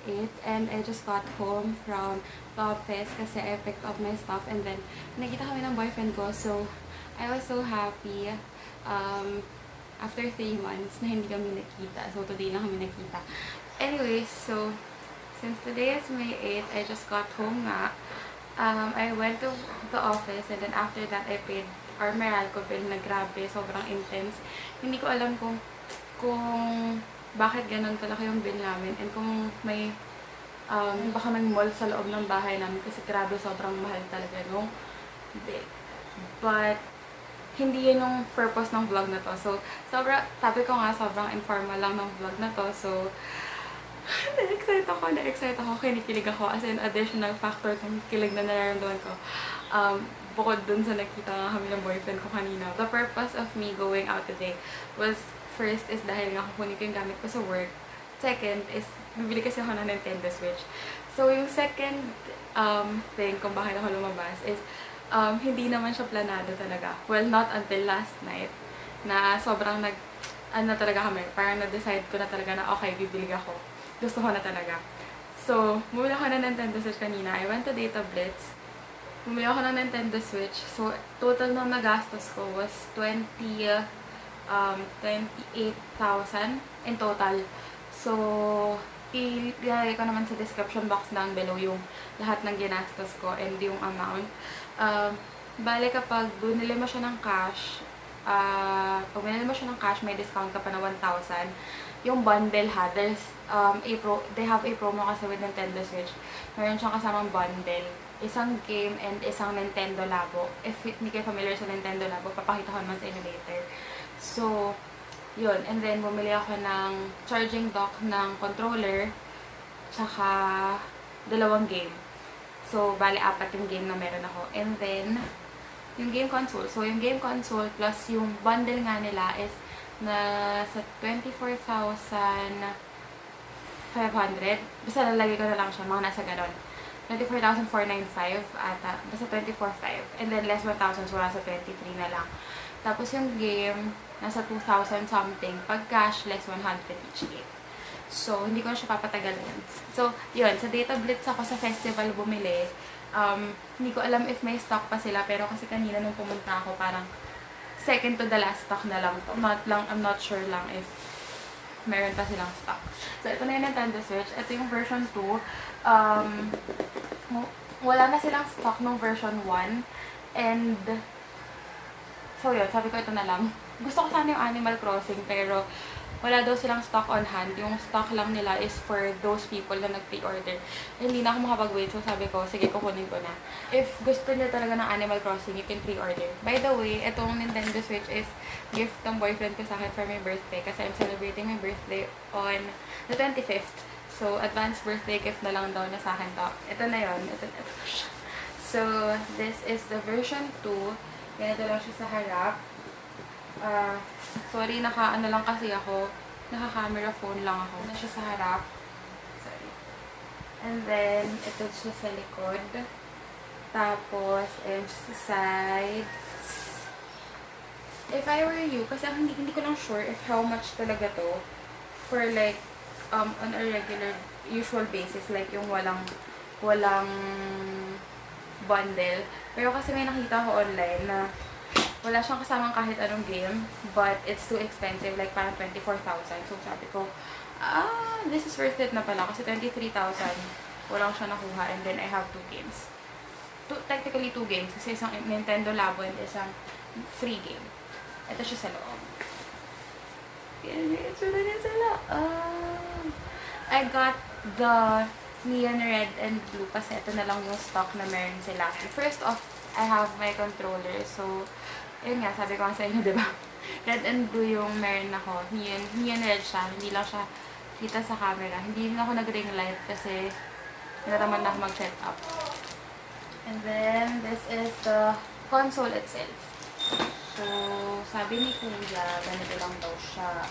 8 and I just got home from the office kasi I picked up my stuff and then nakita kami ng boyfriend ko. So, I was so happy after 3 months na hindi kami nakita. So, today lang kami nakita. Anyways, so, since today is May 8, I just got home nga. I went to the office and then after that, I paid our Meralco bill na grabe, sobrang intense. Hindi ko alam kung bakit ganun kalaki yung bill namin and kung may baka may mall sa loob ng bahay namin kasi grabe sobrang mahal talaga nung bill. But hindi yun yung purpose ng vlog na to. So, sabi ko nga, sobrang informal lang ng vlog na to. So, na-excite ako, kinikilig ako as an additional factor kung kilig na nararamdaman ko. Bukod dun sa nakita nga kami ng boyfriend ko kanina. The purpose of me going out today was, first is dahil nga kukunin ko yung gamit ko sa work. Second is, bibili kasi ako ng Nintendo Switch. So, yung second thing kung bakit ako lumabas is, hindi naman siya planado talaga. Well, not until last night na sobrang talaga kami. Parang na-decide ko na talaga na okay, bibili ako. Gusto ko na talaga. So, bumili ako ng Nintendo Switch kanina. I went to Data Blitz. Bumili ako ng Nintendo Switch. So, total na nagastos ko was 28,000 in total. So, ilagay ko naman sa description box down below yung lahat ng ginastos ko and yung amount. Bale, kapag binili mo siya ng cash, may discount ka pa na 1,000. Yung bundle ha, they have a promo kasi with Nintendo Switch. Meron siyang kasamang bundle. Isang game and isang Nintendo Labo. If hindi kayo familiar sa Nintendo Labo, papakita ko naman sa inyo later. So, yun. And then, bumili ako ng charging dock ng controller, tsaka 2 game. So, bali 4 yung game na meron ako. And then, yung game console. So, yung game console plus yung bundle nga nila is na sa 24,500. Basta lalagay ko na lang siya, mga nasa ganon. 24,495 ata. Basta 24,500. And then, less 1,000, so nasa 23 na lang. Tapos yung game, nasa 2,000 something. Pag cash, less 100 each game. So, hindi ko na siya papatagalin. So, yun. Sa Data Blitz ako sa festival bumili. Hindi ko alam if may stock pa sila. Pero kasi kanina nung pumunta ako, parang second to the last stock na lang to. I'm not sure lang if meron pa silang stock. So, ito na yung Nintendo Switch. Ito yung version 2. Wala na silang stock nung version 1. And, so yun, sabi ko ito na lang. Gusto ko sana yung Animal Crossing, pero wala daw silang stock on hand. Yung stock lang nila is for those people na nag-pre-order. Hindi na ako makapag-wait. So sabi ko, sige, kukunin ko na. If gusto niyo talaga ng Animal Crossing, you can pre-order. By the way, itong Nintendo Switch is gift ng boyfriend ko sa akin for my birthday. Kasi I'm celebrating my birthday on the 25th. So, advance birthday gift na lang daw na sa akin to. Ito na yun. Ito. So, this is the version 2. Ganito lang siya sa harap. Sorry, naka-ano lang kasi ako. Naka-camera phone lang ako. Na siya sa harap. Sorry. And then, ito siya sa likod. Tapos, ayun siya sa side. If I were you, kasi hindi ko lang sure if how much talaga to for like, on a regular, usual basis. Like, yung walang bundle. Pero kasi may nakita ko online na wala siyang kasamang kahit anong game, but it's too expensive, like parang 24,000. So sabi ko, this is worth it na pala kasi 23,000 walang siya nakuha and then I have 2 games. Technically 2 games kasi isang Nintendo Labo and isang free game. Ito siya sa loob. Ito na niya sa loob. I got the neon red and blue kasi ito na lang yung stock na meron sila. First off, I have my controller. So, yun nga, sabi ko nga sa inyo, diba? Red and blue yung meron ako. Neon red siya. Hindi lang siya kita sa camera. Hindi din ako nag-ring light kasi naraman na ako mag-set up. And then, this is the console itself. So, sabi ni Kuya, ganito lang daw siya.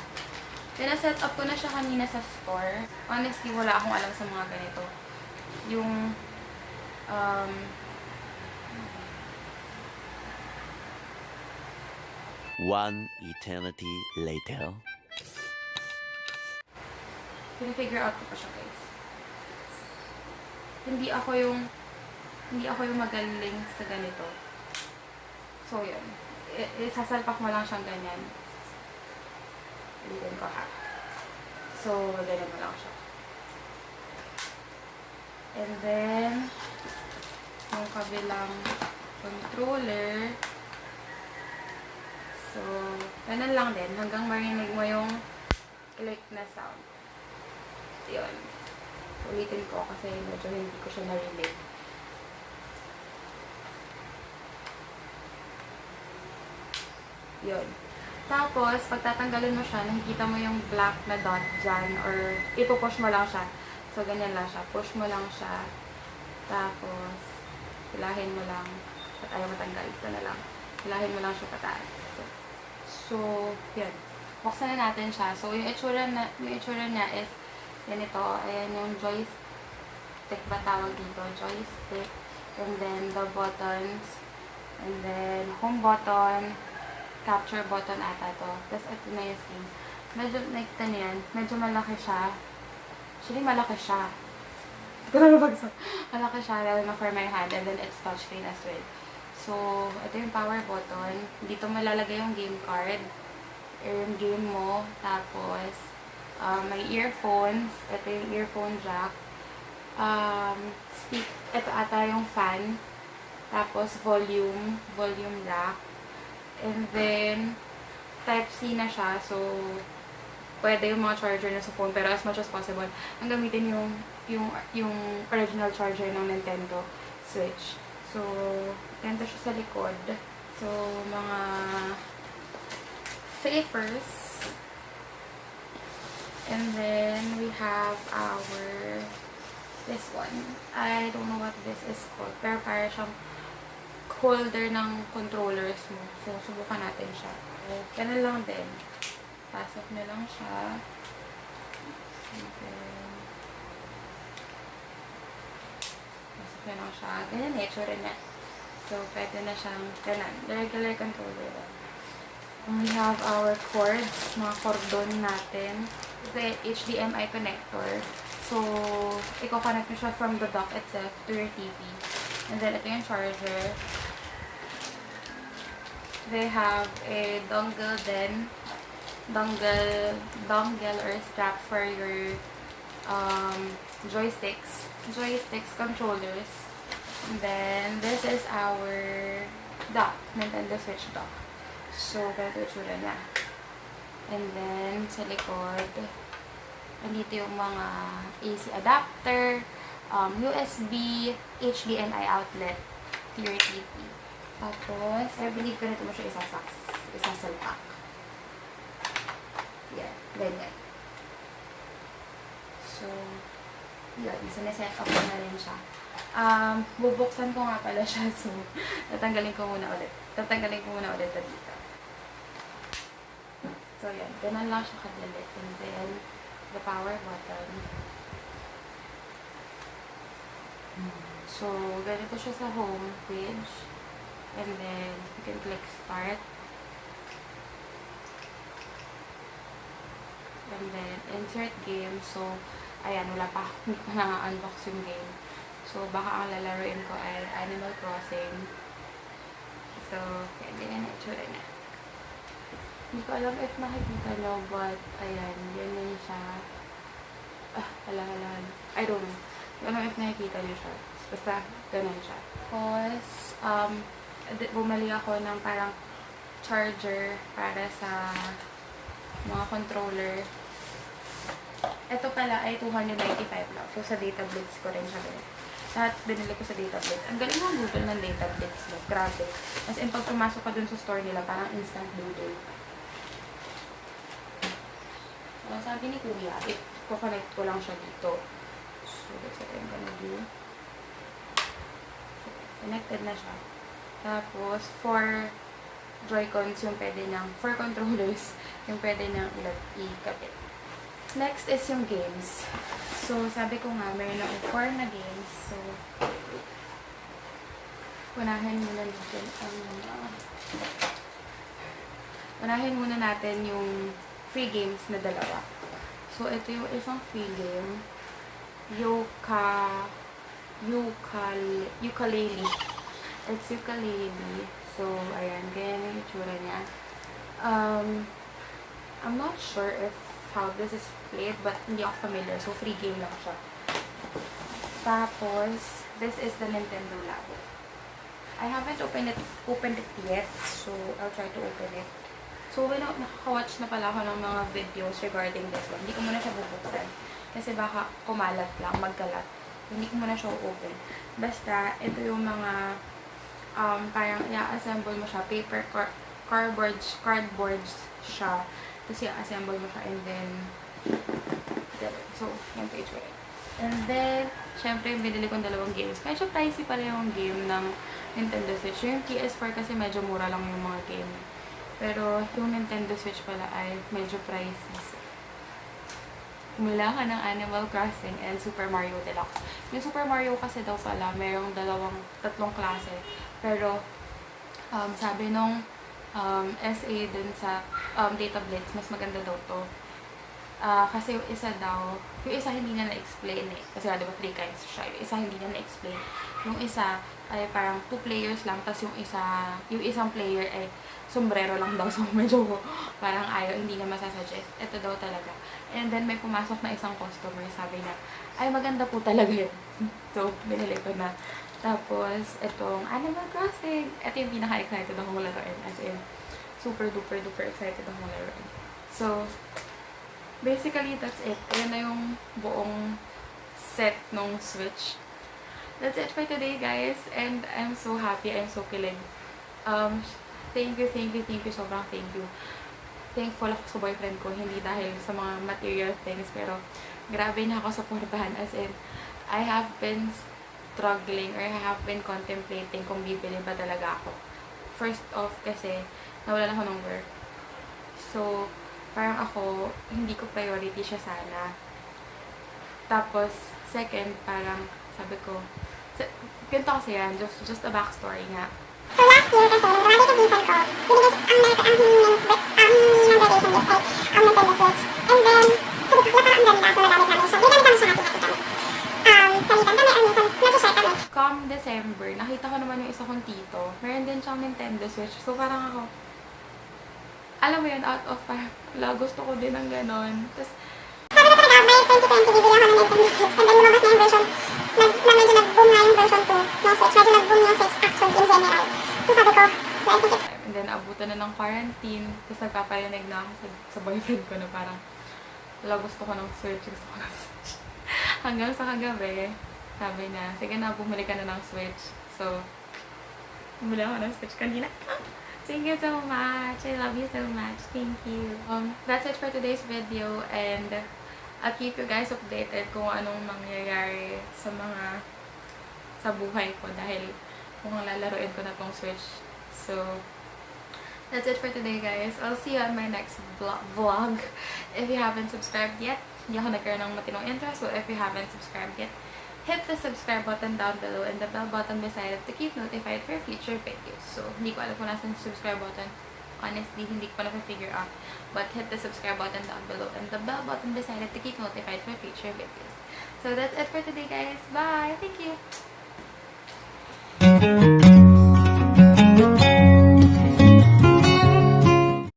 Pina-set up ko na siya kanina sa store. Honestly, wala akong alam sa mga ganito. Yung, One eternity later. pina-figure out ko pa siya, guys. hindi ako yung magaling sa ganito. So, yun. Isasalpak mo lang siyang ganyan. Ulitin ko ha. So, ganyan mo lang siya. And then, yung kabilang controller. So, ganun lang din. Hanggang marinig mo yung click na sound. Yun. Ulitin ko kasi medyo hindi ko siya narinig. Yun. Tapos, pag tatanggalin mo siya, nakikita mo yung black na dot dyan, or ipupush mo lang siya. So, ganyan lang siya. Push mo lang siya. Tapos, hilahin mo lang. At ayaw matanggal. Ito na lang. Hilahin mo lang siya pataas. So, yun. Buksan na natin siya. So, yung itsura niya is ganito. Ayan yung joystick ba tawag dito? Joystick. And then, the buttons. And then, home button. Capture button ata to. Tapos, ito na yung screen. Medyo, nakita niyo yan. Medyo malaki siya. Actually, malaki siya. Hindi ko na mabagsak. Malaki siya, lalo na for my hand. And then, it's touchscreen as well. So, ito yung power button. Dito malalagay yung game card. Yung game mo. Tapos, may earphones. Ito yung earphone jack. Ito ata yung fan. Tapos, volume rack. And then, Type-C na siya. So, pwede yung mga charger na sa phone. Pero as much as possible, ang gamitin yung original charger ng Nintendo Switch. So, ganito siya sa likod. So, mga papers. And then, we have this one. I don't know what this is called. Pero para siyang holder ng controllers mo. So, subukan natin siya. So, ganun lang din. Pasok nyo lang siya. And then, pasok nyo lang siya. Ganyan nature niya. So, pwede na siyang ganun. Regular controller lang. We have our cords, mga cordon natin. The HDMI connector. So, i-connect nyo siya from the dock itself to your TV. And then, ito yung charger. They have a dongle then. Dongle or strap for your joysticks. Controllers. And then, this is our dock. Nintendo Switch dock. So, ganito yung tsura niya. And then, sa likod, andito yung mga AC adapter, USB, HDMI outlet to your TV. Tapos, I believe ganito mo siya isasalpak. Yan, ganyan. So, yun, sineset up ko na rin siya. Bubuksan ko nga pala siya, so, tatanggalin ko muna ulit ito dito. So, yan, ganun lang siya kadali. And then, the power button. So, ganito siya sa home page. And then, you can click start. And then, insert game. So, ayan, wala pa. Hindi pa na-unbox yung game. So, baka ang lalaroin ko ay Animal Crossing. So, ganyan na itsura niya. Hindi ko alam if makikita nyo, but, ayan, ganyan siya. I don't know. Hindi ko alam if nakikita nyo siya. Basta, ganyan siya. Tapos, bumali ako ng parang charger para sa mga controller. Ito pala ay 295 lang. So, sa data blitz ko rin siya ganyan. Lahat binili ko sa data blitz. Ang galing ng Google ng data blitz. Grabe. As in, pag pumasok ka dun sa store nila, parang instant doodle. So, sabi ni Kuya, i-connect ko lang siya dito. So, that's what I'm gonna do. So, connected na siya. Tapos, for Joy-Cons, yung pwede niyang, for controllers, yung pwede niyang ikabit. Next is yung games. So, sabi ko nga, meron akong 4 na games. So, unahin muna natin yung free games na dalawa. So, ito yung isang free game. ukulele. It's ukulele. So, ayan, ganyan yung itsura niya. I'm not sure if how this is played, but hindi ako familiar. So, free game lang siya. Tapos, this is the Nintendo Labo. I haven't opened it yet, so I'll try to open it. So, nakaka-watch na pala ako ng mga videos regarding this one. Hindi ko muna siya bubuksan. Kasi baka kumalat lang, magkalat. Hindi ko muna siya open. Basta, ito yung mga, parang i-assemble mo siya. Cardboards siya. Tapos i-assemble mo siya and then, so, yan page ko rin. And then, syempre, binili kong dalawang games. Medyo pricey pala yung game ng Nintendo Switch. Yung PS4 kasi medyo mura lang yung mga game. Pero, yung Nintendo Switch pala ay medyo pricey. Umila ka ng Animal Crossing and Super Mario Deluxe. Yung Super Mario kasi daw pala, mayroong tatlong klase. Pero, sabi nung SA dun sa Data Blitz, mas maganda daw to. Kasi yung isa daw, yung isa hindi niya na-explain eh. Kasi diba 3 kinds siya. Yung isa hindi niya na-explain. Yung isa ay parang 2 players lang, tapos yung isang player ay sombrero lang daw. So medyo parang ayaw, hindi niya masasuggest. Ito daw talaga. And then may pumasok na isang customer, sabi niya, ay maganda po talaga yun. So binili ko na. Tapos, itong Animal Crossing. Ito yung pinaka-excited akong laruin. As in, super duper excited akong laruin. So, basically, that's it. Ayan na yung buong set ng Switch. That's it for today, guys. And I'm so happy. I'm so kilig. Thank you. Sobrang thank you. Thankful ako sa boyfriend ko. Hindi dahil sa mga material things. Pero, grabe na ako supportahan. As in, I have been struggling or I have been contemplating kung bibili ba talaga ako. First off, kasi nawalan ako ng work. So, parang ako, hindi ko priority siya sana. Tapos, second, parang sabi ko, ganito kasi yan, just a backstory nga. So last year kasi, nagawali ko boyfriend ko, Nintendo Switch. And then, sabi ko, parang ang ganda, so nagamit namin siya. Ginagamit namin siya happy-happy kami. Come December, nakita ko naman yung isa kong tito. Meron din siyang Nintendo Switch. So, parang ako, alam mo yun, out of gusto ko din ng ganon. Tapos, sabi ko talaga, by 2020, bibili ako ng Nintendo Switch. And then, lumabas na yung version, medyo nag-boom nga yung version 2 ng Switch. Medyo nag-boom yung Switch actually in general. So, sabi ko, I think it's... And then, abutan na ng quarantine. Tapos, nagpaparinig na ako sa boyfriend ko na parang, gusto ko ng Switch. Hanggang sa kagabi, sabi niya, sige na, bumili ka na ng Switch. So, bumili ako ng Switch kanina. Thank you so much. I love you so much. Thank you. That's it for today's video. And I'll keep you guys updated kung anong mangyayari sa buhay ko. Dahil kung lalaroin ko na tong Switch. So, that's it for today, guys. I'll see you on my next vlog. If you haven't subscribed yet, hindi ako nagkaroon ng matinong intro. So, if you haven't subscribed yet, hit the subscribe button down below and the bell button beside it to keep notified for future videos. So, hindi ko alam kung nasan yung subscribe button. Honestly, hindi ko pa na-figure out. But hit the subscribe button down below and the bell button beside it to keep notified for future videos. So, that's it for today, guys. Bye! Thank you!